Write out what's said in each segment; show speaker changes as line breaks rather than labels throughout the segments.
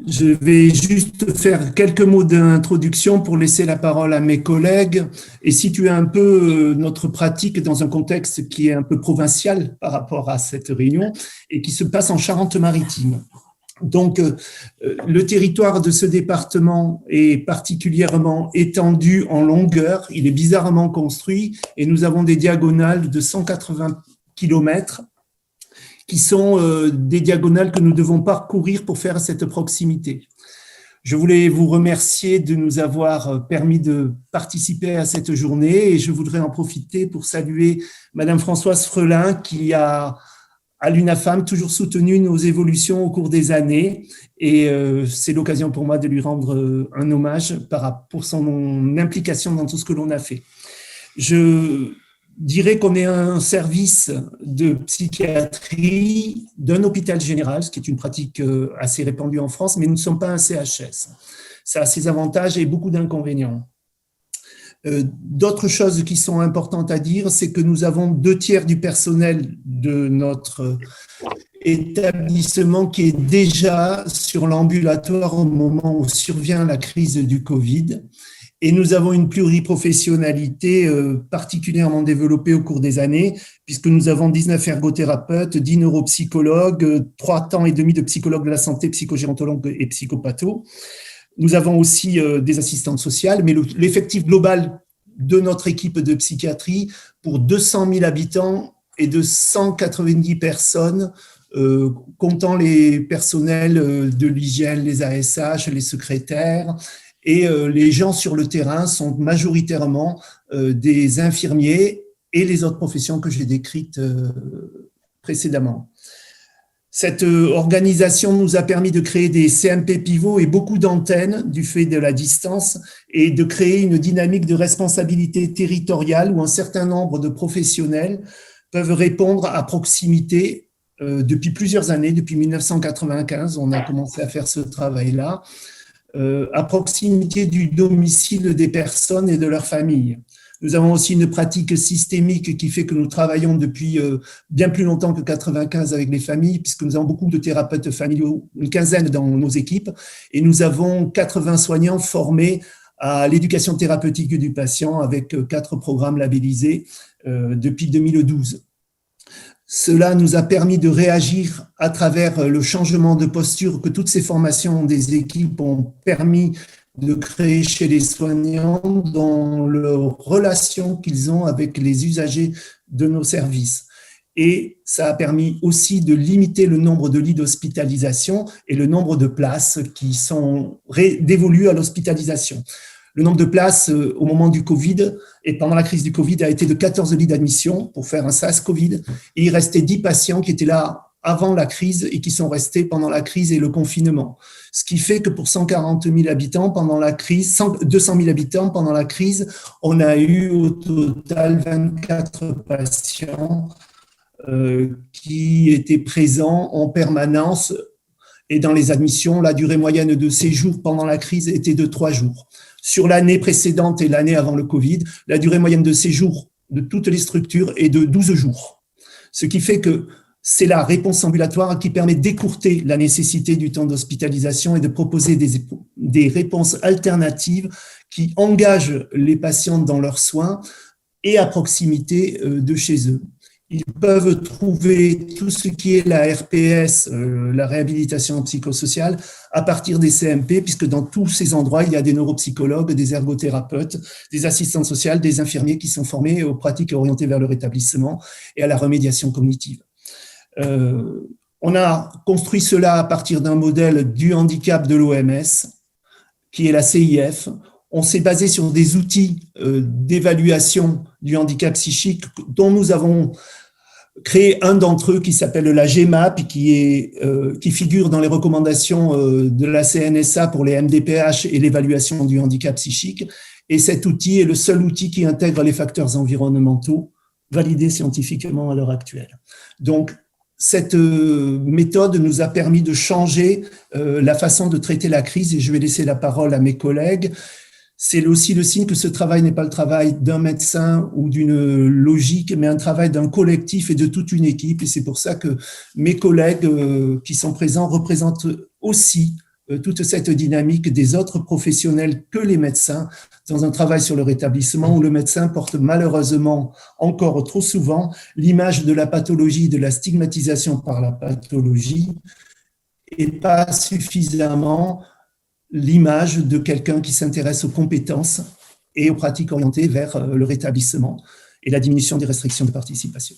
Je vais juste faire quelques mots d'introduction pour laisser la parole à mes collègues et situer un peu notre pratique dans un contexte qui est un peu provincial par rapport à cette réunion et qui se passe en Charente-Maritime. Donc, le territoire de ce département est particulièrement étendu en longueur, il est bizarrement construit et nous avons des diagonales de 180 km qui sont des diagonales que nous devons parcourir pour faire cette proximité. Je voulais vous remercier de nous avoir permis de participer à cette journée et je voudrais en profiter pour saluer Madame Françoise Frelin qui a, à l'UNAFAM, toujours soutenu nos évolutions au cours des années et c'est l'occasion pour moi de lui rendre un hommage pour son implication dans tout ce que l'on a fait. Je dirais qu'on est un service de psychiatrie d'un hôpital général, ce qui est une pratique assez répandue en France, mais nous ne sommes pas un CHS. Ça a ses avantages et beaucoup d'inconvénients. D'autres choses qui sont importantes à dire, c'est que nous avons 2/3 du personnel de notre établissement qui est déjà sur l'ambulatoire au moment où survient la crise du Covid. Et nous avons une pluriprofessionnalité particulièrement développée au cours des années, puisque nous avons 19 ergothérapeutes, 10 neuropsychologues, 3 ans et demi de psychologues de la santé, psychogérontologues et psychopatho. Nous avons aussi des assistantes sociales, mais l'effectif global de notre équipe de psychiatrie pour 200 000 habitants est de 190 personnes, comptant les personnels de l'hygiène, les ASH, les secrétaires. Et les gens sur le terrain sont majoritairement des infirmiers et les autres professions que j'ai décrites précédemment. Cette organisation nous a permis de créer des CMP pivots et beaucoup d'antennes du fait de la distance et de créer une dynamique de responsabilité territoriale où un certain nombre de professionnels peuvent répondre à proximité depuis plusieurs années, depuis 1995, on a commencé à faire ce travail-là, à proximité du domicile des personnes et de leurs familles. Nous avons aussi une pratique systémique qui fait que nous travaillons depuis bien plus longtemps que 1995 avec les familles, puisque nous avons beaucoup de thérapeutes familiaux, une quinzaine dans nos équipes, et nous avons 80 soignants formés à l'éducation thérapeutique du patient avec 4 programmes labellisés depuis 2012. Cela nous a permis de réagir à travers le changement de posture que toutes ces formations des équipes ont permis de créer chez les soignants dans leur relation qu'ils ont avec les usagers de nos services. Et ça a permis aussi de limiter le nombre de lits d'hospitalisation et le nombre de places qui sont dévolues à l'hospitalisation. Le nombre de places au moment du Covid et pendant la crise du Covid a été de 14 lits d'admission pour faire un SAS Covid. Et il restait 10 patients qui étaient là avant la crise et qui sont restés pendant la crise et le confinement. Ce qui fait que pour 140 000 habitants pendant la crise, 200 000 habitants pendant la crise, on a eu au total 24 patients qui étaient présents en permanence. Et dans les admissions, la durée moyenne de séjour pendant la crise était de 3 jours. Sur l'année précédente et l'année avant le Covid, la durée moyenne de séjour de toutes les structures est de 12 jours. Ce qui fait que c'est la réponse ambulatoire qui permet d'écourter la nécessité du temps d'hospitalisation et de proposer des réponses alternatives qui engagent les patients dans leurs soins et à proximité de chez eux. Ils peuvent trouver tout ce qui est la RPS, la réhabilitation psychosociale, à partir des CMP, puisque dans tous ces endroits, il y a des neuropsychologues, des ergothérapeutes, des assistantes sociales, des infirmiers qui sont formés aux pratiques orientées vers le rétablissement et à la remédiation cognitive. On a construit cela à partir d'un modèle du handicap de l'OMS, qui est la CIF. On s'est basé sur des outils d'évaluation du handicap psychique dont nous avons créé un d'entre eux qui s'appelle la GMAP, qui figure dans les recommandations de la CNSA pour les MDPH et l'évaluation du handicap psychique. Et cet outil est le seul outil qui intègre les facteurs environnementaux validés scientifiquement à l'heure actuelle. Donc, cette méthode nous a permis de changer la façon de traiter la crise et je vais laisser la parole à mes collègues. C'est aussi le signe que ce travail n'est pas le travail d'un médecin ou d'une logique, mais un travail d'un collectif et de toute une équipe. Et c'est pour ça que mes collègues qui sont présents représentent aussi toute cette dynamique des autres professionnels que les médecins dans un travail sur le rétablissement où le médecin porte malheureusement encore trop souvent l'image de la pathologie, de la stigmatisation par la pathologie et pas suffisamment l'image de quelqu'un qui s'intéresse aux compétences et aux pratiques orientées vers le rétablissement et la diminution des restrictions de participation.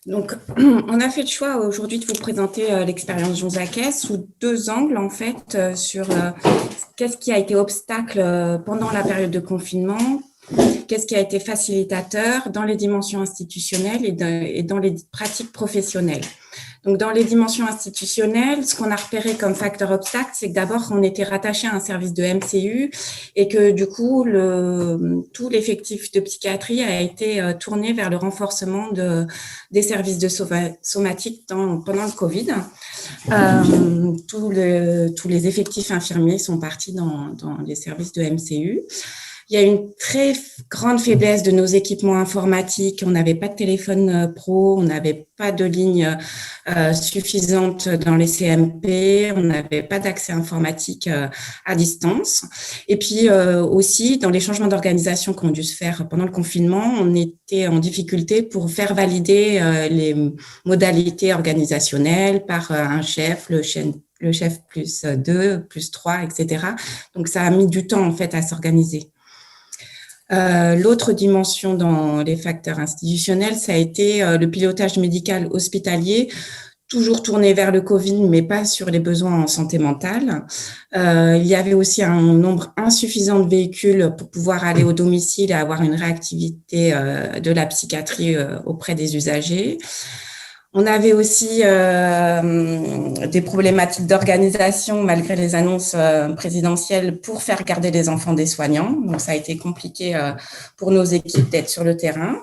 Donc, on a fait le choix aujourd'hui de vous présenter l'expérience Jean Jacquet sous deux angles, en fait, sur qu'est-ce qui a été obstacle pendant la période de confinement, qu'est-ce qui a été facilitateur dans les dimensions institutionnelles et dans les pratiques professionnelles. Donc, dans les dimensions institutionnelles, ce qu'on a repéré comme facteur obstacle, c'est que d'abord, on était rattaché à un service de MCU et que du coup, tout l'effectif de psychiatrie a été tourné vers le renforcement des services de somatique pendant le Covid. Tous les effectifs infirmiers sont partis dans les services de MCU. Il y a une très grande faiblesse de nos équipements informatiques. On n'avait pas de téléphone pro, on n'avait pas de ligne suffisante dans les CMP, on n'avait pas d'accès informatique à distance. Et puis aussi, dans les changements d'organisation qui ont dû se faire pendant le confinement, on était en difficulté pour faire valider les modalités organisationnelles par un chef, le chef plus 2, plus 3, etc. Donc, ça a mis du temps, en fait, à s'organiser. L'autre dimension dans les facteurs institutionnels, ça a été le pilotage médical hospitalier, toujours tourné vers le Covid, mais pas sur les besoins en santé mentale. Il y avait aussi un nombre insuffisant de véhicules pour pouvoir aller au domicile et avoir une réactivité de la psychiatrie auprès des usagers. On avait aussi des problématiques d'organisation malgré les annonces présidentielles pour faire garder les enfants des soignants. Donc, ça a été compliqué pour nos équipes d'être sur le terrain.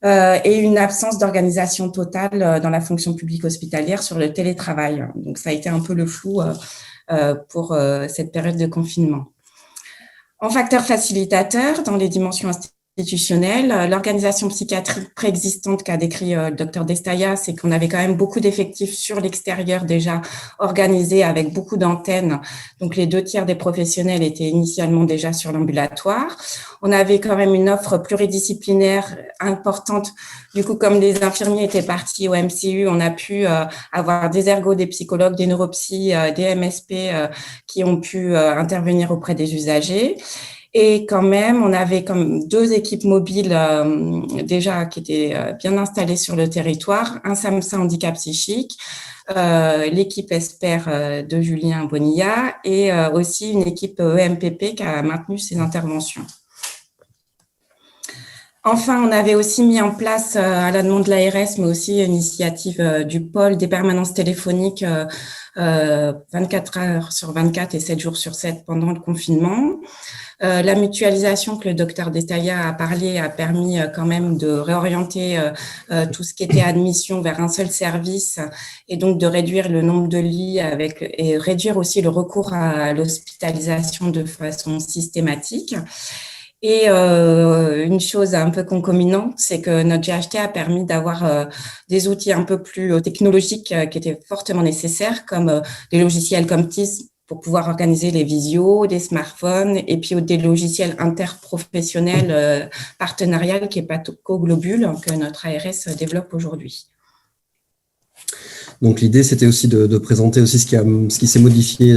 Et une absence d'organisation totale dans la fonction publique hospitalière sur le télétravail. Donc, ça a été un peu le flou pour cette période de confinement. En facteur facilitateur, dans les dimensions institutionnelle. L'organisation psychiatrique préexistante qu'a décrit le docteur Destaya, c'est qu'on avait quand même beaucoup d'effectifs sur l'extérieur déjà organisés avec beaucoup d'antennes. Donc, les 2/3 des professionnels étaient initialement déjà sur l'ambulatoire. On avait quand même une offre pluridisciplinaire importante. Du coup, comme les infirmiers étaient partis au MCU, on a pu avoir des ergos, des psychologues, des neuropsys, des MSP qui ont pu intervenir auprès des usagers. Et quand même, on avait comme 2 équipes mobiles déjà qui étaient bien installées sur le territoire, un SAMSA handicap psychique, l'équipe ESPER de Julien Bonilla et aussi une équipe EMPP qui a maintenu ses interventions. Enfin, on avait aussi mis en place, à la demande de l'ARS, mais aussi une initiative du pôle des permanences téléphoniques 24 heures sur 24 et 7 jours sur 7 pendant le confinement. La mutualisation que le docteur Destaya a parlé a permis quand même de réorienter tout ce qui était admission vers un seul service et donc de réduire le nombre de lits et réduire aussi le recours à l'hospitalisation de façon systématique. Et une chose un peu concomitante, c'est que notre GHT a permis d'avoir des outils un peu plus technologiques qui étaient fortement nécessaires, comme des logiciels comme TIS pour pouvoir organiser les visios, des smartphones, et puis des logiciels interprofessionnels partenariales qui est Paco Globule que notre ARS développe aujourd'hui.
Donc l'idée, c'était aussi de présenter aussi ce qui s'est modifié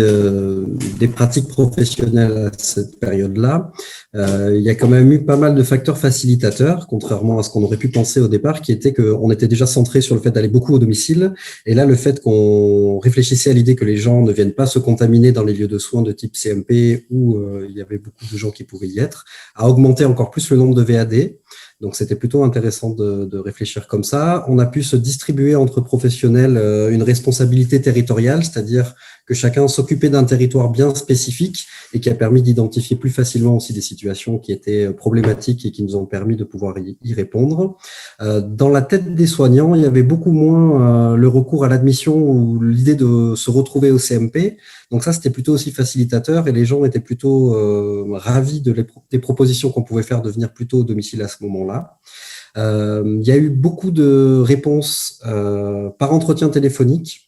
des pratiques professionnelles à cette période-là. Il y a quand même eu pas mal de facteurs facilitateurs, contrairement à ce qu'on aurait pu penser au départ, qui était qu'on était déjà centré sur le fait d'aller beaucoup au domicile. Et là, le fait qu'on réfléchissait à l'idée que les gens ne viennent pas se contaminer dans les lieux de soins de type CMP où il y avait beaucoup de gens qui pouvaient y être, a augmenté encore plus le nombre de VAD. Donc, c'était plutôt intéressant de réfléchir comme ça. On a pu se distribuer entre professionnels une responsabilité territoriale, c'est-à-dire que chacun s'occupait d'un territoire bien spécifique et qui a permis d'identifier plus facilement aussi des situations qui étaient problématiques et qui nous ont permis de pouvoir y répondre. Dans la tête des soignants, il y avait beaucoup moins le recours à l'admission ou l'idée de se retrouver au CMP. Donc ça, c'était plutôt aussi facilitateur et les gens étaient plutôt ravis des propositions qu'on pouvait faire de venir plutôt au domicile à ce moment-là. Il y a eu beaucoup de réponses par entretien téléphonique.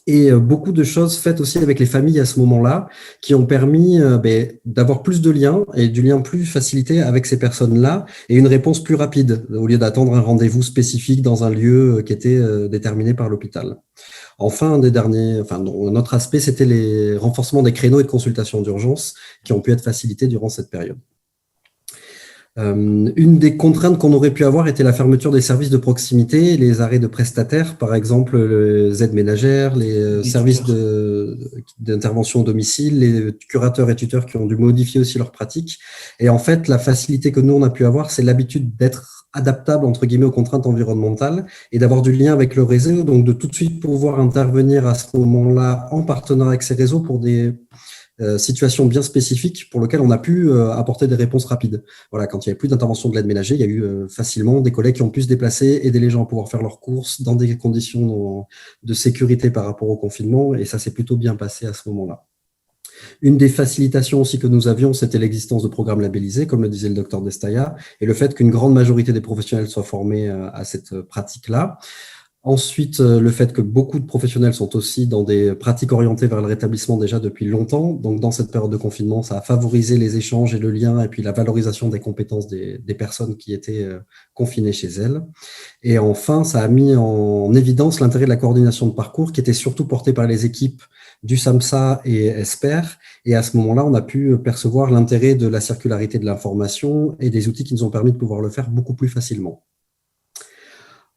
Et beaucoup de choses faites aussi avec les familles à ce moment-là qui ont permis d'avoir plus de liens et du lien plus facilité avec ces personnes-là et une réponse plus rapide au lieu d'attendre un rendez-vous spécifique dans un lieu qui était déterminé par l'hôpital. Enfin, un autre aspect, c'était les renforcements des créneaux et de consultations d'urgence qui ont pu être facilités durant cette période. Une des contraintes qu'on aurait pu avoir était la fermeture des services de proximité, les arrêts de prestataires, par exemple les aides ménagères, les services d'intervention au domicile, les curateurs et tuteurs qui ont dû modifier aussi leurs pratiques. Et en fait, la facilité que nous, on a pu avoir, c'est l'habitude d'être adaptable, entre guillemets, aux contraintes environnementales et d'avoir du lien avec le réseau, donc de tout de suite pouvoir intervenir à ce moment-là en partenariat avec ces réseaux pour des situations bien spécifiques pour lesquelles on a pu apporter des réponses rapides. Voilà, quand il n'y avait plus d'intervention de l'aide ménagère, il y a eu facilement des collègues qui ont pu se déplacer, aider les gens à pouvoir faire leurs courses dans des conditions de sécurité par rapport au confinement, et ça s'est plutôt bien passé à ce moment-là. Une des facilitations aussi que nous avions, c'était l'existence de programmes labellisés, comme le disait le docteur Destaya, et le fait qu'une grande majorité des professionnels soient formés à cette pratique-là. Ensuite, le fait que beaucoup de professionnels sont aussi dans des pratiques orientées vers le rétablissement déjà depuis longtemps. Donc, dans cette période de confinement, ça a favorisé les échanges et le lien et puis la valorisation des compétences des personnes qui étaient confinées chez elles. Et enfin, ça a mis en évidence l'intérêt de la coordination de parcours qui était surtout portée par les équipes du SAMSA et ESPER. Et à ce moment-là, on a pu percevoir l'intérêt de la circularité de l'information et des outils qui nous ont permis de pouvoir le faire beaucoup plus facilement.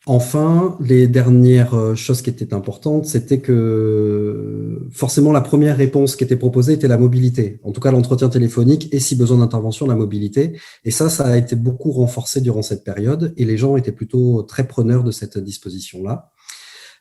Enfin, les dernières choses qui étaient importantes, c'était que forcément la première réponse qui était proposée était la mobilité, en tout cas l'entretien téléphonique et si besoin d'intervention, la mobilité. Et ça a été beaucoup renforcé durant cette période et les gens étaient plutôt très preneurs de cette disposition-là.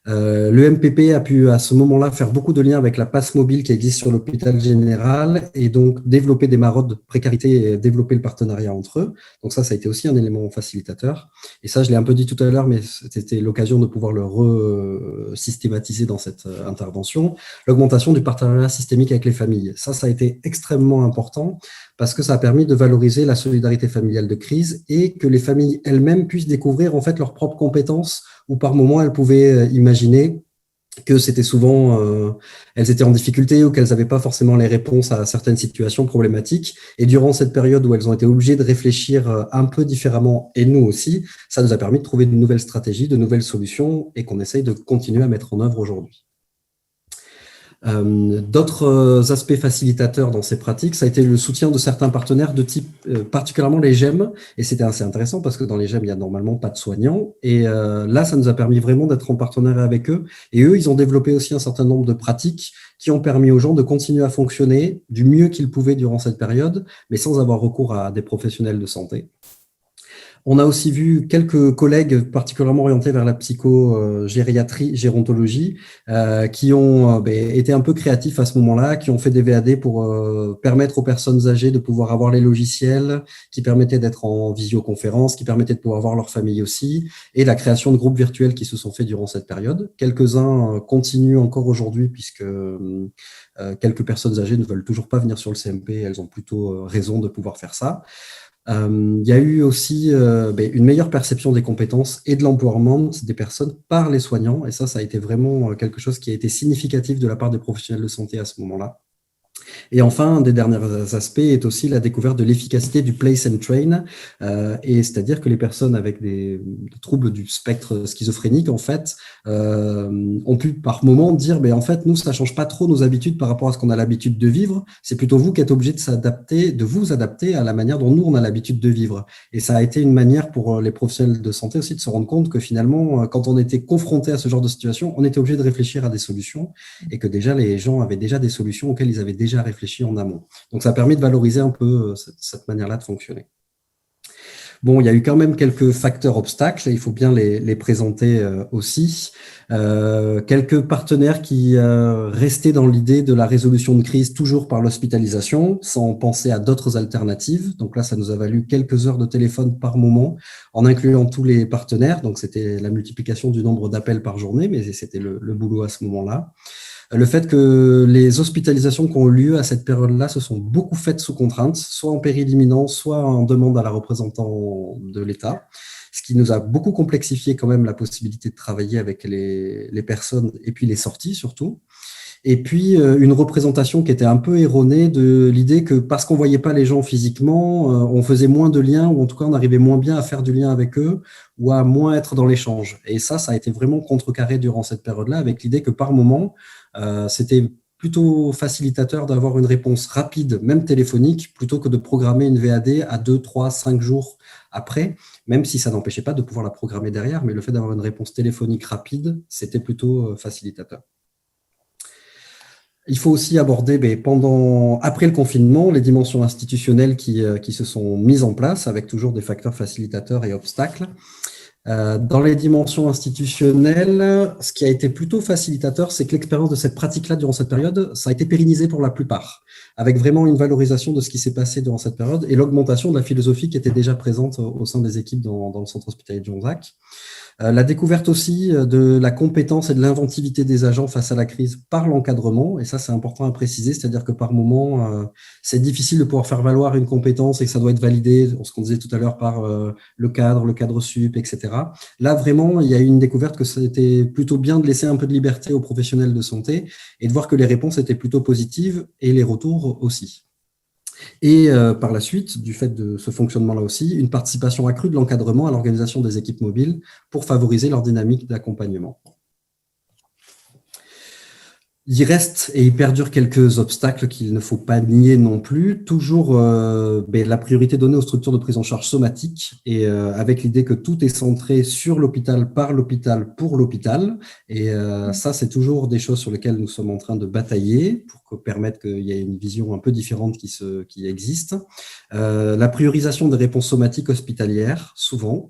Le MPP a pu à ce moment-là faire beaucoup de liens avec la passe mobile qui existe sur l'hôpital général et donc développer des maraudes de précarité et développer le partenariat entre eux. Donc ça a été aussi un élément facilitateur. Et ça, je l'ai un peu dit tout à l'heure, mais c'était l'occasion de pouvoir le systématiser dans cette intervention. L'augmentation du partenariat systémique avec les familles. Ça a été extrêmement important parce que ça a permis de valoriser la solidarité familiale de crise et que les familles elles-mêmes puissent découvrir en fait leurs propres compétences où par moment elles pouvaient imaginer que c'était souvent, elles étaient en difficulté ou qu'elles n'avaient pas forcément les réponses à certaines situations problématiques. Et durant cette période où elles ont été obligées de réfléchir un peu différemment, et nous aussi, ça nous a permis de trouver de nouvelles stratégies, de nouvelles solutions et qu'on essaye de continuer à mettre en œuvre aujourd'hui. D'autres aspects facilitateurs dans ces pratiques, ça a été le soutien de certains partenaires de type, particulièrement les GEM, et c'était assez intéressant parce que dans les GEM, il n'y a normalement pas de soignants, et là, ça nous a permis vraiment d'être en partenariat avec eux, et eux, ils ont développé aussi un certain nombre de pratiques qui ont permis aux gens de continuer à fonctionner du mieux qu'ils pouvaient durant cette période, mais sans avoir recours à des professionnels de santé. On a aussi vu quelques collègues particulièrement orientés vers la psychogériatrie, gérontologie, qui ont été un peu créatifs à ce moment-là, qui ont fait des VAD pour permettre aux personnes âgées de pouvoir avoir les logiciels, qui permettaient d'être en visioconférence, qui permettaient de pouvoir voir leur famille aussi, et la création de groupes virtuels qui se sont faits durant cette période. Quelques-uns continuent encore aujourd'hui puisque quelques personnes âgées ne veulent toujours pas venir sur le CMP, elles ont plutôt raison de pouvoir faire ça. Il y a eu aussi une meilleure perception des compétences et de l'empowerment des personnes par les soignants. Et ça a été vraiment quelque chose qui a été significatif de la part des professionnels de santé à ce moment-là. Et enfin, un des derniers aspects est aussi la découverte de l'efficacité du place and train, et c'est-à-dire que les personnes avec des troubles du spectre schizophrénique, en fait, ont pu par moment dire, en fait, nous, ça change pas trop nos habitudes par rapport à ce qu'on a l'habitude de vivre. C'est plutôt vous qui êtes obligés de vous adapter à la manière dont nous, on a l'habitude de vivre. Et ça a été une manière pour les professionnels de santé aussi de se rendre compte que finalement, quand on était confronté à ce genre de situation, on était obligé de réfléchir à des solutions et que déjà, les gens avaient déjà des solutions auxquelles ils avaient déjà réfléchi en amont. Donc, ça a permis de valoriser un peu cette manière-là de fonctionner. Bon, il y a eu quand même quelques facteurs obstacles, et il faut bien les présenter aussi. Quelques partenaires qui restaient dans l'idée de la résolution de crise toujours par l'hospitalisation, sans penser à d'autres alternatives. Donc là, ça nous a valu quelques heures de téléphone par moment, en incluant tous les partenaires. Donc, c'était la multiplication du nombre d'appels par journée, mais c'était le boulot à ce moment-là. Le fait que les hospitalisations qui ont eu lieu à cette période-là se sont beaucoup faites sous contrainte, soit en péril imminent, soit en demande à la représentante de l'État. ce qui nous a beaucoup complexifié quand même la possibilité de travailler avec les personnes et puis les sorties surtout. Et puis, une représentation qui était un peu erronée de l'idée que parce qu'on voyait pas les gens physiquement, on faisait moins de liens, ou en tout cas, on arrivait moins bien à faire du lien avec eux, ou à moins être dans l'échange. Et ça a été vraiment contrecarré durant cette période-là, avec l'idée que par moment, c'était plutôt facilitateur d'avoir une réponse rapide, même téléphonique, plutôt que de programmer une VAD à 2, 3, 5 jours après, même si ça n'empêchait pas de pouvoir la programmer derrière, mais le fait d'avoir une réponse téléphonique rapide, c'était plutôt facilitateur. Il faut aussi aborder, après le confinement, les dimensions institutionnelles qui se sont mises en place avec toujours des facteurs facilitateurs et obstacles. Dans les dimensions institutionnelles, ce qui a été plutôt facilitateur, c'est que l'expérience de cette pratique-là durant cette période, ça a été pérennisé pour la plupart, avec vraiment une valorisation de ce qui s'est passé durant cette période et l'augmentation de la philosophie qui était déjà présente au sein des équipes dans le centre hospitalier de Jonzac. La découverte aussi de la compétence et de l'inventivité des agents face à la crise par l'encadrement, et ça c'est important à préciser, c'est-à-dire que par moment, c'est difficile de pouvoir faire valoir une compétence et que ça doit être validé, ce qu'on disait tout à l'heure, par le cadre sup, etc. Là vraiment, il y a eu une découverte que c'était plutôt bien de laisser un peu de liberté aux professionnels de santé et de voir que les réponses étaient plutôt positives et les retours aussi. Et par la suite, du fait de ce fonctionnement-là aussi, une participation accrue de l'encadrement à l'organisation des équipes mobiles pour favoriser leur dynamique d'accompagnement. Il reste et il perdure quelques obstacles qu'il ne faut pas nier non plus. Toujours la priorité donnée aux structures de prise en charge somatique et avec l'idée que tout est centré sur l'hôpital, par l'hôpital, pour l'hôpital. Et ça, c'est toujours des choses sur lesquelles nous sommes en train de batailler pour permettre qu'il y ait une vision un peu différente qui existe. La priorisation des réponses somatiques hospitalières, souvent,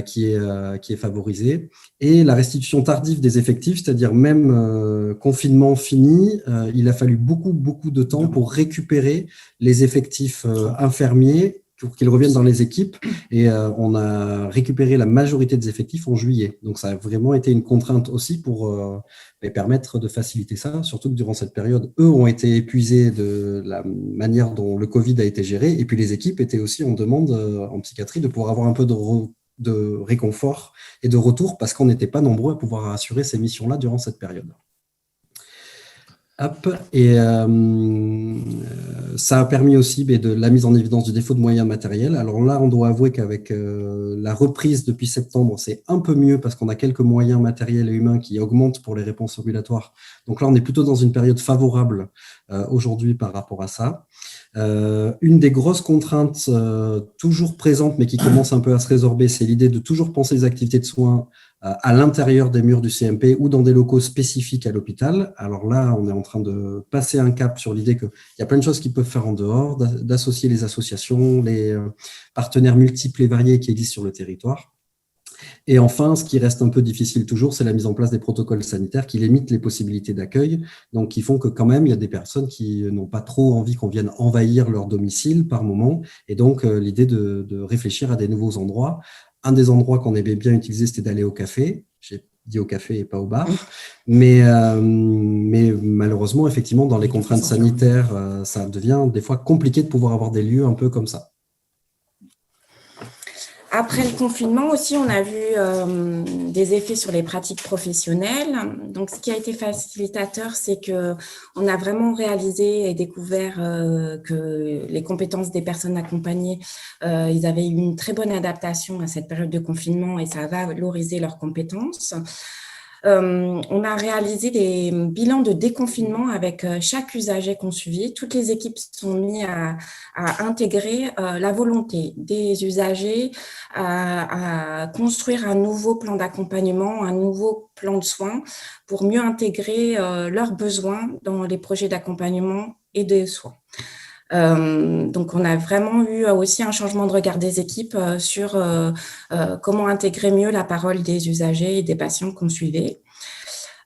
qui est favorisée, et la restitution tardive des effectifs, c'est-à-dire même confinement fini, il a fallu beaucoup de temps pour récupérer les effectifs infirmiers pour qu'ils reviennent dans les équipes, et on a récupéré la majorité des effectifs en juillet. Donc ça a vraiment été une contrainte aussi pour permettre de faciliter ça, surtout que durant cette période, eux ont été épuisés de la manière dont le Covid a été géré, et puis les équipes étaient aussi en demande en psychiatrie de pouvoir avoir un peu de réconfort et de retour parce qu'on n'était pas nombreux à pouvoir assurer ces missions-là durant cette période. Et ça a permis aussi de la mise en évidence du défaut de moyens matériels. Alors là, on doit avouer qu'avec la reprise depuis septembre, c'est un peu mieux parce qu'on a quelques moyens matériels et humains qui augmentent pour les réponses ambulatoires. Donc là, on est plutôt dans une période favorable aujourd'hui par rapport à ça. Une des grosses contraintes toujours présentes mais qui commence un peu à se résorber, c'est l'idée de toujours penser les activités de soins à l'intérieur des murs du CMP ou dans des locaux spécifiques à l'hôpital. Alors là, on est en train de passer un cap sur l'idée qu'il y a plein de choses qu'ils peuvent faire en dehors, d'associer les associations, les partenaires multiples et variés qui existent sur le territoire. Et enfin, ce qui reste un peu difficile toujours, c'est la mise en place des protocoles sanitaires qui limitent les possibilités d'accueil, donc qui font que quand même, il y a des personnes qui n'ont pas trop envie qu'on vienne envahir leur domicile par moment, et donc l'idée de réfléchir à des nouveaux endroits. Un des endroits qu'on aimait bien utiliser, c'était d'aller au café. J'ai dit au café et pas au bar. Mais malheureusement, effectivement, dans les contraintes sanitaires, ça devient des fois compliqué de pouvoir avoir des lieux un peu comme ça.
Après le confinement aussi, on a vu des effets sur les pratiques professionnelles. Donc, ce qui a été facilitateur, c'est qu'on a vraiment réalisé et découvert que les compétences des personnes accompagnées, ils avaient eu une très bonne adaptation à cette période de confinement et ça a valorisé leurs compétences. On a réalisé des bilans de déconfinement avec chaque usager qu'on suivit. Toutes les équipes sont mises à intégrer la volonté des usagers à construire un nouveau plan d'accompagnement, un nouveau plan de soins pour mieux intégrer leurs besoins dans les projets d'accompagnement et de soins. Donc, on a vraiment eu aussi un changement de regard des équipes sur comment intégrer mieux la parole des usagers et des patients qu'on suivait.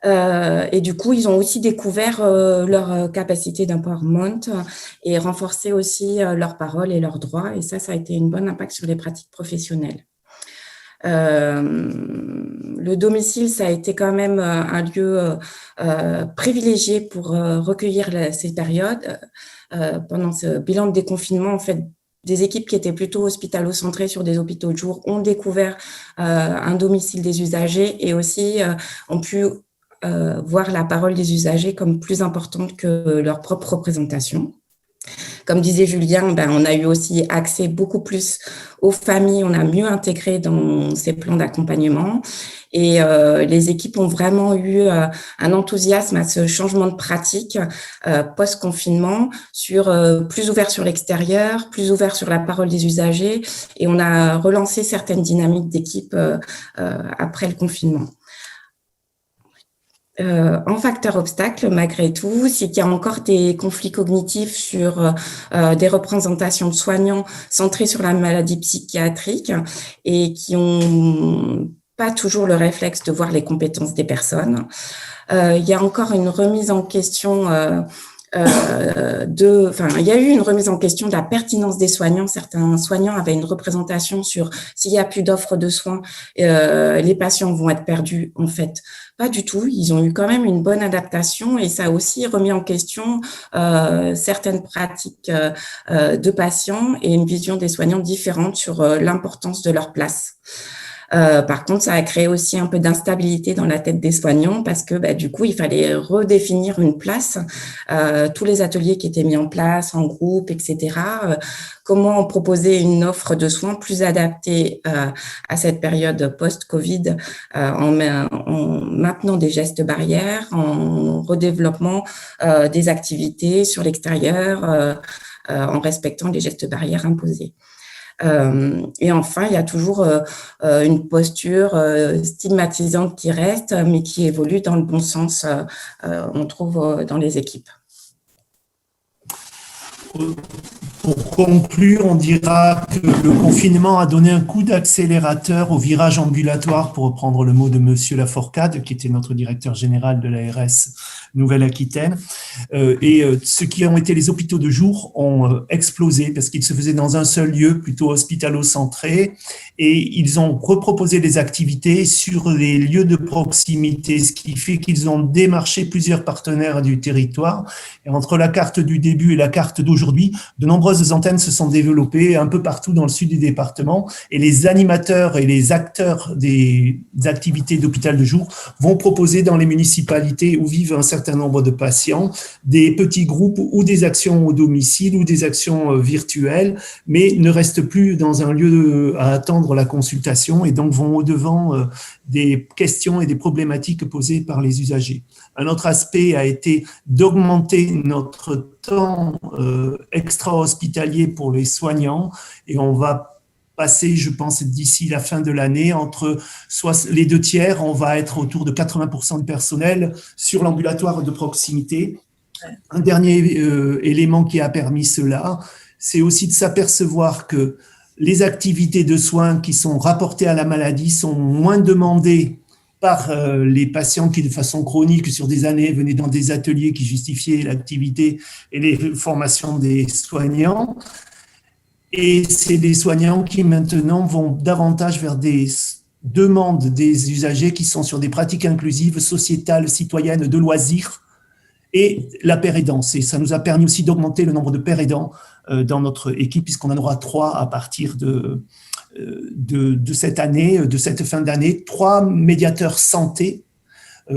Et du coup, ils ont aussi découvert leur capacité d'empowerment et renforcé aussi leur parole et leurs droits. Et ça a été un bon impact sur les pratiques professionnelles. Le domicile, ça a été quand même un lieu privilégié pour recueillir ces périodes. Pendant ce bilan de déconfinement, en fait, des équipes qui étaient plutôt hospitalo-centrées sur des hôpitaux de jour ont découvert un domicile des usagers et aussi ont pu voir la parole des usagers comme plus importante que leur propre représentation. Comme disait Julien, on a eu aussi accès beaucoup plus aux familles, on a mieux intégré dans ces plans d'accompagnement et les équipes ont vraiment eu un enthousiasme à ce changement de pratique post-confinement, plus ouvert sur l'extérieur, plus ouvert sur la parole des usagers et on a relancé certaines dynamiques d'équipe après le confinement. En facteur obstacle, malgré tout, c'est qu'il y a encore des conflits cognitifs sur des représentations de soignants centrées sur la maladie psychiatrique et qui ont pas toujours le réflexe de voir les compétences des personnes. Il y a encore une remise en question il y a eu une remise en question de la pertinence des soignants. Certains soignants avaient une représentation sur s'il n'y a plus d'offres de soins, les patients vont être perdus. En fait, pas du tout. Ils ont eu quand même une bonne adaptation et ça a aussi remis en question certaines pratiques de patients et une vision des soignants différente sur l'importance de leur place. Par contre, ça a créé aussi un peu d'instabilité dans la tête des soignants parce que du coup, il fallait redéfinir une place. Tous les ateliers qui étaient mis en place en groupe, etc. Comment proposer une offre de soins plus adaptée à cette période post-Covid en maintenant des gestes barrières, en redéveloppement des activités sur l'extérieur, en respectant les gestes barrières imposés. Et enfin, il y a toujours une posture stigmatisante qui reste, mais qui évolue dans le bon sens, on trouve dans les équipes.
Pour conclure, on dira que le confinement a donné un coup d'accélérateur au virage ambulatoire, pour reprendre le mot de Monsieur Laforcade, qui était notre directeur général de l'ARS Nouvelle-Aquitaine. Ceux qui ont été les hôpitaux de jour ont explosé parce qu'ils se faisaient dans un seul lieu, plutôt hospitalo-centré, et ils ont reproposé des activités sur les lieux de proximité, ce qui fait qu'ils ont démarché plusieurs partenaires du territoire. Et entre la carte du début et la carte d'aujourd'hui, de nombreuses antennes se sont développées un peu partout dans le sud du département et les animateurs et les acteurs des activités d'hôpital de jour vont proposer dans les municipalités où vivent un certain nombre de patients des petits groupes ou des actions au domicile ou des actions virtuelles, mais ne restent plus dans un lieu à attendre la consultation et donc vont au-devant des questions et des problématiques posées par les usagers. Un autre aspect a été d'augmenter notre temps extra-hospitalier pour les soignants et on va passer, je pense, d'ici la fin de l'année, entre les 2/3, on va être autour de 80% de personnel sur l'ambulatoire de proximité. Un dernier élément qui a permis cela, c'est aussi de s'apercevoir que les activités de soins qui sont rapportées à la maladie sont moins demandées par les patients qui, de façon chronique, sur des années, venaient dans des ateliers qui justifiaient l'activité et les formations des soignants. Et c'est des soignants qui, maintenant, vont davantage vers des demandes des usagers qui sont sur des pratiques inclusives, sociétales, citoyennes, de loisirs et la paire aidance. Et ça nous a permis aussi d'augmenter le nombre de paires aidants dans notre équipe, puisqu'on en aura 3 à partir de cette année, de cette fin d'année, 3 médiateurs santé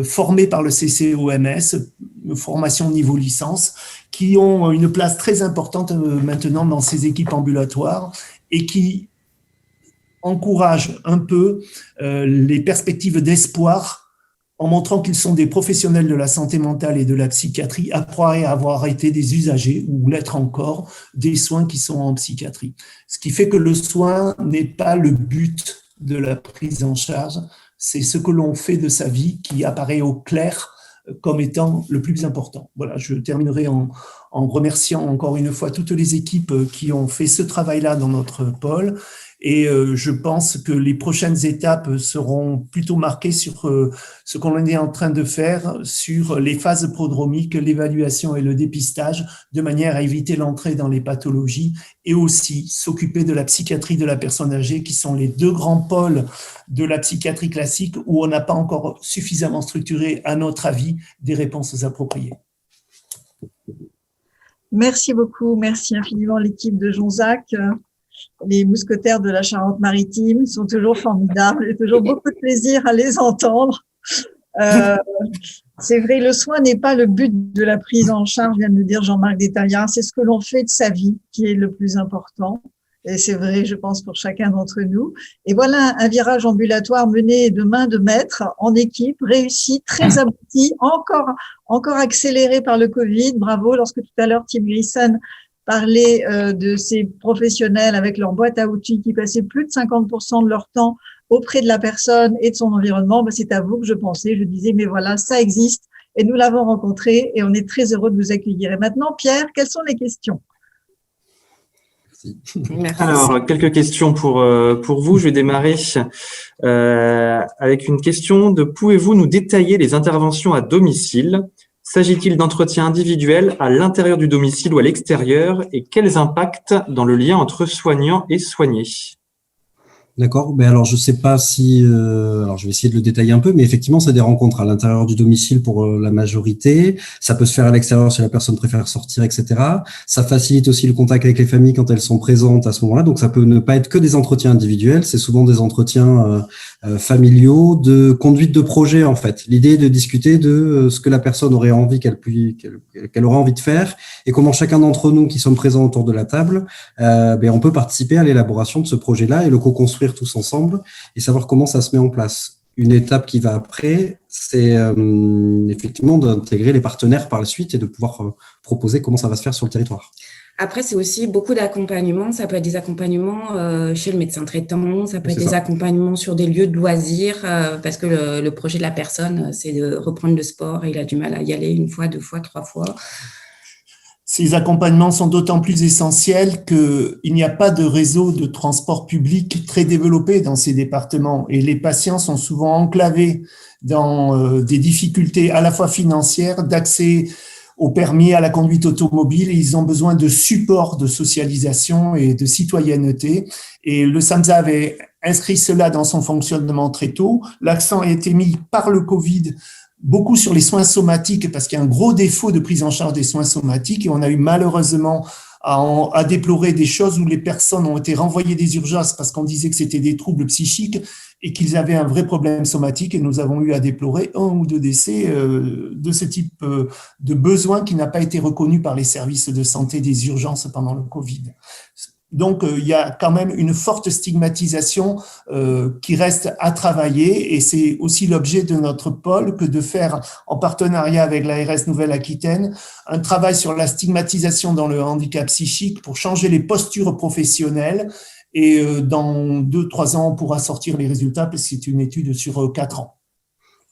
formés par le CCOMS, formation niveau licence, qui ont une place très importante maintenant dans ces équipes ambulatoires et qui encouragent un peu les perspectives d'espoir en montrant qu'ils sont des professionnels de la santé mentale et de la psychiatrie après avoir été des usagers, ou l'être encore, des soins qui sont en psychiatrie. Ce qui fait que le soin n'est pas le but de la prise en charge, c'est ce que l'on fait de sa vie qui apparaît au clair comme étant le plus important. Voilà, je terminerai en remerciant encore une fois toutes les équipes qui ont fait ce travail-là dans notre pôle. Et je pense que les prochaines étapes seront plutôt marquées sur ce qu'on est en train de faire sur les phases prodromiques, l'évaluation et le dépistage, de manière à éviter l'entrée dans les pathologies et aussi s'occuper de la psychiatrie de la personne âgée, qui sont les 2 grands pôles de la psychiatrie classique où on n'a pas encore suffisamment structuré, à notre avis, des réponses appropriées.
Merci beaucoup. Merci infiniment l'équipe de Jonzac. Les mousquetaires de la Charente-Maritime sont toujours formidables. J'ai toujours beaucoup de plaisir à les entendre. C'est vrai, le soin n'est pas le but de la prise en charge, vient de le dire Jean-Marc Détaillard. C'est ce que l'on fait de sa vie qui est le plus important. Et c'est vrai, je pense, pour chacun d'entre nous. Et voilà un virage ambulatoire mené de main de maître, en équipe, réussi, très abouti, encore accéléré par le Covid. Bravo, lorsque tout à l'heure, Tim Grisson parlait de ces professionnels avec leur boîte à outils qui passaient plus de 50% de leur temps auprès de la personne et de son environnement. Ben, c'est à vous que je pensais. Je disais, mais voilà, ça existe. Et nous l'avons rencontré et on est très heureux de vous accueillir. Et maintenant, Pierre, quelles sont les questions ?
Merci.
Alors, quelques questions pour vous. Je vais démarrer avec une question de: pouvez-vous nous détailler les interventions à domicile? S'agit-il d'entretiens individuels à l'intérieur du domicile ou à l'extérieur? Et quels impacts dans le lien entre soignants et soignés?
D'accord. Ben alors, je sais pas si, alors je vais essayer de le détailler un peu, mais effectivement, c'est des rencontres à l'intérieur du domicile pour la majorité. Ça peut se faire à l'extérieur si la personne préfère sortir, etc. Ça facilite aussi le contact avec les familles quand elles sont présentes à ce moment-là. Donc, ça peut ne pas être que des entretiens individuels. C'est souvent des entretiens familiaux, de conduite de projet, en fait. L'idée est de discuter de ce que la personne aurait envie qu'elle aurait envie de faire et comment chacun d'entre nous qui sommes présents autour de la table, ben on peut participer à l'élaboration de ce projet-là et le co-construire tous ensemble et savoir comment ça se met en place. Une étape qui va après, c'est effectivement d'intégrer les partenaires par la suite et de pouvoir proposer comment ça va se faire sur le territoire.
Après, c'est aussi beaucoup d'accompagnement. Ça peut être des accompagnements chez le médecin traitant, ça peut être des accompagnements sur des lieux de loisirs, parce que le projet de la personne, c'est de reprendre le sport et il a du mal à y aller 1 fois, 2 fois, 3 fois.
Ces accompagnements sont d'autant plus essentiels qu'il n'y a pas de réseau de transport public très développé dans ces départements et les patients sont souvent enclavés dans des difficultés à la fois financières, d'accès au permis, à la conduite automobile. Et ils ont besoin de support de socialisation et de citoyenneté. Et le SAMSA avait inscrit cela dans son fonctionnement très tôt. L'accent a été mis par le Covid beaucoup sur les soins somatiques parce qu'il y a un gros défaut de prise en charge des soins somatiques et on a eu malheureusement à déplorer des choses où les personnes ont été renvoyées des urgences parce qu'on disait que c'était des troubles psychiques et qu'ils avaient un vrai problème somatique et nous avons eu à déplorer 1 ou 2 décès de ce type de besoin qui n'a pas été reconnu par les services de santé des urgences pendant le Covid. Donc, il y a quand même une forte stigmatisation qui reste à travailler et c'est aussi l'objet de notre pôle que de faire, en partenariat avec l'ARS Nouvelle-Aquitaine, un travail sur la stigmatisation dans le handicap psychique pour changer les postures professionnelles et dans 2-3 ans, on pourra sortir les résultats parce que c'est une étude sur 4 ans.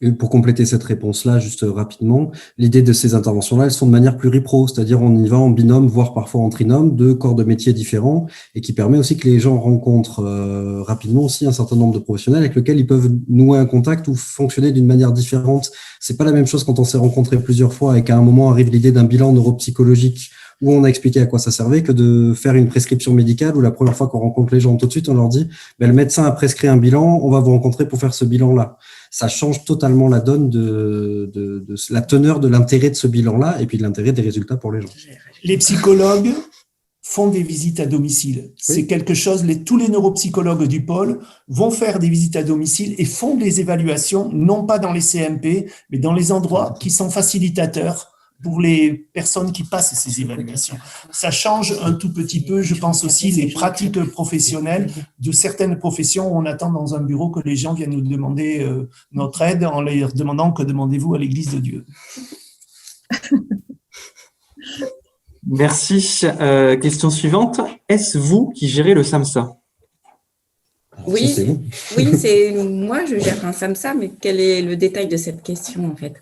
Et pour compléter cette réponse-là, juste rapidement, l'idée de ces interventions-là, elles sont de manière pluripro, c'est-à-dire on y va en binôme, voire parfois en trinôme, 2 corps de métiers différents, et qui permet aussi que les gens rencontrent rapidement aussi un certain nombre de professionnels avec lesquels ils peuvent nouer un contact ou fonctionner d'une manière différente. C'est pas la même chose quand on s'est rencontrés plusieurs fois et qu'à un moment arrive l'idée d'un bilan neuropsychologique où on a expliqué à quoi ça servait, que de faire une prescription médicale où la première fois qu'on rencontre les gens, tout de suite, on leur dit le médecin a prescrit un bilan, on va vous rencontrer pour faire ce bilan-là. Ça change totalement la donne de la teneur de l'intérêt de ce bilan-là et puis de l'intérêt des résultats pour les gens.
Les psychologues font des visites à domicile. C'est quelque chose, tous les neuropsychologues du pôle vont faire des visites à domicile et font des évaluations, non pas dans les CMP, mais dans les endroits qui sont facilitateurs pour les personnes qui passent ces évaluations. Ça change un tout petit peu, je pense aussi, les pratiques professionnelles de certaines professions où on attend dans un bureau que les gens viennent nous demander notre aide en leur demandant que demandez-vous à l'Église de Dieu.
Merci. Question suivante. Est-ce vous qui gérez le SAMSA?
Oui, c'est moi, je gère un SAMSA, mais quel est le détail de cette question en fait?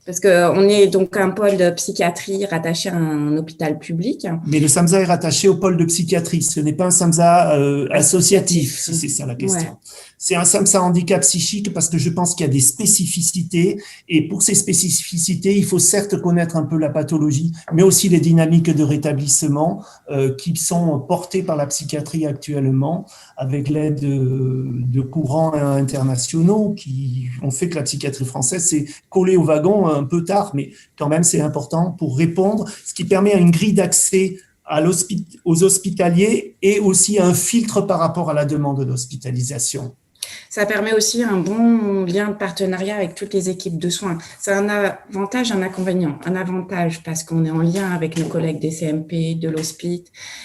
Parce qu'on est donc un pôle de psychiatrie rattaché à un hôpital public.
Mais le SAMSA est rattaché au pôle de psychiatrie. Ce n'est pas un SAMSA associatif, si c'est ça la question. Ouais. C'est un SAMSA handicap psychique parce que je pense qu'il y a des spécificités. Et pour ces spécificités, il faut certes connaître un peu la pathologie, mais aussi les dynamiques de rétablissement qui sont portées par la psychiatrie actuellement avec l'aide de courants internationaux qui ont fait que la psychiatrie française s'est collée au wagon un peu tard, mais quand même c'est important pour répondre, ce qui permet une grille d'accès aux hospitaliers et aussi un filtre par rapport à la demande d'hospitalisation.
Ça permet aussi un bon lien de partenariat avec toutes les équipes de soins. C'est un avantage, un inconvénient. Un avantage parce qu'on est en lien avec nos collègues des CMP, de l'hospice,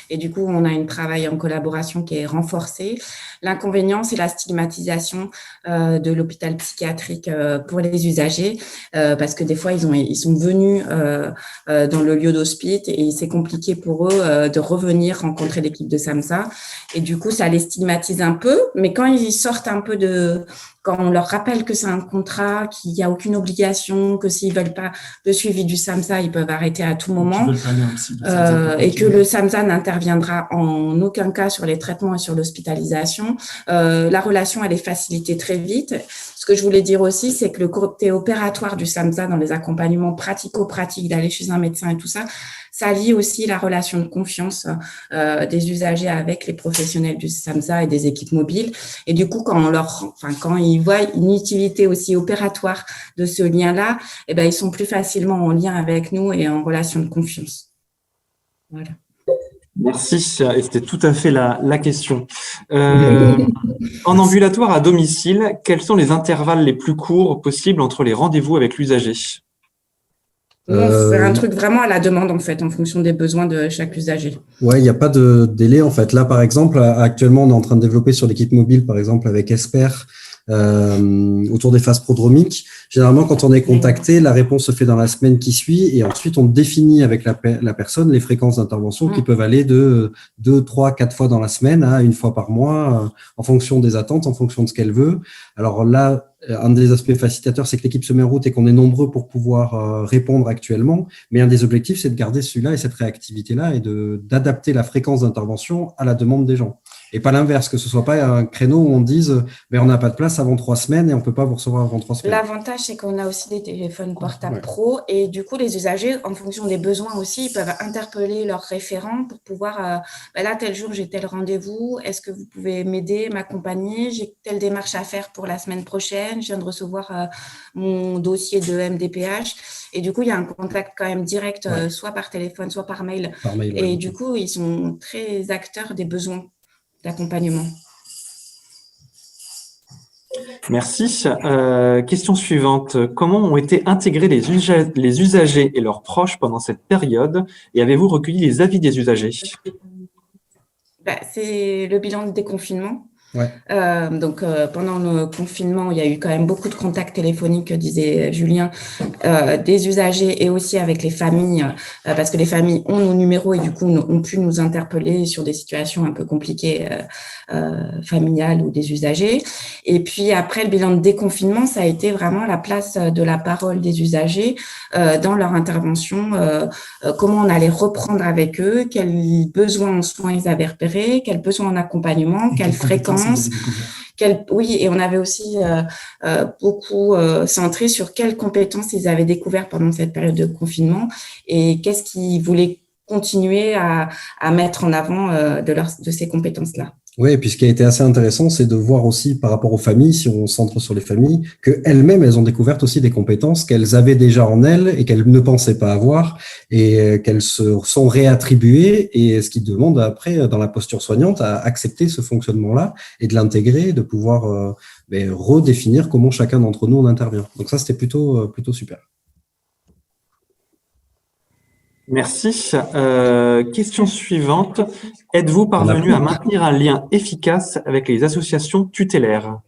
et du coup, on a un travail en collaboration qui est renforcé. L'inconvénient, c'est la stigmatisation de l'hôpital psychiatrique pour les usagers, parce que des fois, ils sont venus dans le lieu d'hospice et c'est compliqué pour eux de revenir rencontrer l'équipe de SAMSA. Et du coup, ça les stigmatise un peu, mais quand ils sortent un peu quand on leur rappelle que c'est un contrat, qu'il n'y a aucune obligation, que s'ils veulent pas le suivi du SAMSA, ils peuvent arrêter à tout moment, et que le SAMSA n'interviendra en aucun cas sur les traitements et sur l'hospitalisation, la relation, elle est facilitée très vite. Ce que je voulais dire aussi, c'est que le côté opératoire du SAMSA dans les accompagnements pratico-pratiques, d'aller chez un médecin et tout ça, ça lie aussi la relation de confiance des usagers avec les professionnels du SAMSA et des équipes mobiles. Et du coup, quand ils voient une utilité aussi opératoire de ce lien-là, eh ben, ils sont plus facilement en lien avec nous et en relation de confiance. Voilà.
Merci, et c'était tout à fait la question. En ambulatoire à domicile, quels sont les intervalles les plus courts possibles entre les rendez-vous avec l'usager?
Non, c'est un truc vraiment à la demande, en fait, en fonction des besoins de chaque usager.
Ouais, il n'y a pas de délai, en fait. Là, par exemple, actuellement, on est en train de développer sur l'équipe mobile, par exemple, avec Esper, autour des phases prodromiques. Généralement, quand on est contacté, la réponse se fait dans la semaine qui suit et ensuite on définit avec la personne les fréquences d'intervention qui peuvent aller de 2, 3, 4 fois dans la semaine à 1 fois par mois, en fonction des attentes, en fonction de ce qu'elle veut. Alors là, un des aspects facilitateurs, c'est que l'équipe se met en route et qu'on est nombreux pour pouvoir répondre actuellement. Mais un des objectifs, c'est de garder celui-là et cette réactivité-là et d'adapter la fréquence d'intervention à la demande des gens. Et pas l'inverse, que ce soit pas un créneau où on dise on n'a pas de place avant 3 semaines et on peut pas vous recevoir avant 3 semaines.
L'avantage, c'est qu'on a aussi des téléphones portables pro et du coup, les usagers, en fonction des besoins aussi, ils peuvent interpeller leurs référents pour pouvoir, là, tel jour, j'ai tel rendez-vous, est-ce que vous pouvez m'aider, m'accompagner, j'ai telle démarche à faire pour la semaine prochaine, je viens de recevoir mon dossier de MDPH. Et du coup, il y a un contact quand même direct, soit par téléphone, soit par mail. Et du coup, ils sont très acteurs des besoins d'accompagnement.
Merci. Question suivante. Comment ont été intégrés les usagers et leurs proches pendant cette période et avez-vous recueilli les avis des usagers?
C'est le bilan de déconfinement.
Ouais.
Donc, pendant le confinement, il y a eu quand même beaucoup de contacts téléphoniques, disait Julien, des usagers et aussi avec les familles, parce que les familles ont nos numéros et du coup ont pu nous interpeller sur des situations un peu compliquées familiales ou des usagers. Et puis après le bilan de déconfinement, ça a été vraiment la place de la parole des usagers dans leur intervention, comment on allait reprendre avec eux, quels besoins en soins ils avaient repérés, quels besoins en accompagnement, quelles fréquences. Oui, et on avait aussi beaucoup centré sur quelles compétences ils avaient découvert pendant cette période de confinement et qu'est-ce qu'ils voulaient continuer à mettre en avant de ces compétences-là.
Oui, et puis ce qui a été assez intéressant, c'est de voir aussi par rapport aux familles, si on centre sur les familles, qu'elles-mêmes, elles ont découvert aussi des compétences qu'elles avaient déjà en elles et qu'elles ne pensaient pas avoir et qu'elles se sont réattribuées et ce qui demande après, dans la posture soignante, à accepter ce fonctionnement-là et de l'intégrer, de pouvoir redéfinir comment chacun d'entre nous on intervient. Donc ça, c'était plutôt super.
Merci. Question suivante. Êtes-vous parvenu à maintenir un lien efficace avec les associations tutélaires?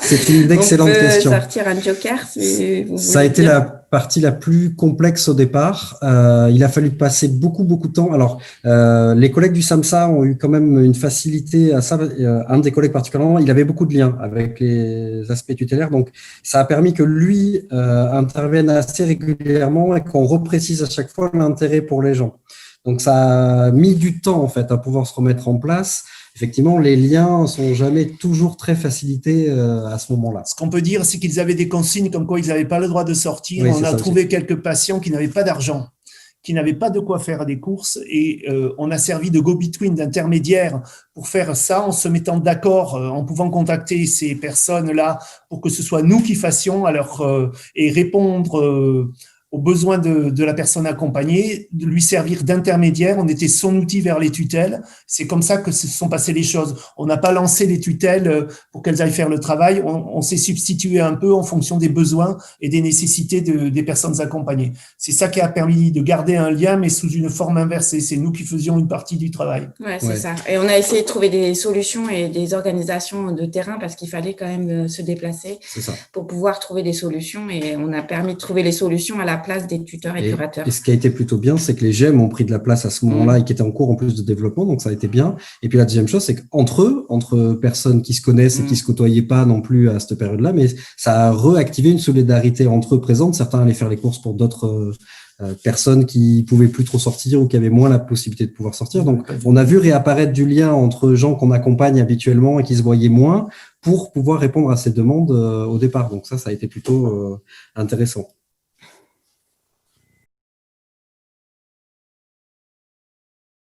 C'est une excellente question.
On peut sortir un joker si vous voulez.
Ça a été la partie la plus complexe au départ. Il a fallu passer beaucoup de temps. Alors, les collègues du SAMSA ont eu quand même une facilité à ça. Un des collègues particulièrement, il avait beaucoup de liens avec les aspects tutélaires. Donc, ça a permis que lui intervienne assez régulièrement et qu'on reprécise à chaque fois l'intérêt pour les gens. Donc, ça a mis du temps en fait à pouvoir se remettre en place. Effectivement, les liens ne sont jamais toujours très facilités à ce moment-là.
Ce qu'on peut dire, c'est qu'ils avaient des consignes comme quoi ils n'avaient pas le droit de sortir.
Oui,
on a trouvé quelques patients qui n'avaient pas d'argent, qui n'avaient pas de quoi faire des courses et on a servi de go-between, d'intermédiaire pour faire ça en se mettant d'accord, en pouvant contacter ces personnes-là pour que ce soit nous qui fassions et répondre aux besoins de la personne accompagnée, de lui servir d'intermédiaire. On était son outil vers les tutelles. C'est comme ça que se sont passées les choses. On n'a pas lancé les tutelles pour qu'elles aillent faire le travail. On s'est substitué un peu en fonction des besoins et des nécessités des personnes accompagnées. C'est ça qui a permis de garder un lien, mais sous une forme inversée. C'est nous qui faisions une partie du travail.
Ouais, c'est ça. Et on a essayé de trouver des solutions et des organisations de terrain parce qu'il fallait quand même se déplacer pour pouvoir trouver des solutions. Et on a permis de trouver les solutions à la place des tuteurs et curateurs.
Et ce qui a été plutôt bien, c'est que les GEM ont pris de la place à ce moment-là et qui étaient en cours en plus de développement, donc ça a été bien. Et puis la deuxième chose, c'est qu'entre eux, entre personnes qui se connaissent et qui se côtoyaient pas non plus à cette période-là, mais ça a réactivé une solidarité entre eux présente. Certains allaient faire les courses pour d'autres personnes qui pouvaient plus trop sortir ou qui avaient moins la possibilité de pouvoir sortir. Donc, on a vu réapparaître du lien entre gens qu'on accompagne habituellement et qui se voyaient moins pour pouvoir répondre à ces demandes au départ. Donc ça a été plutôt intéressant.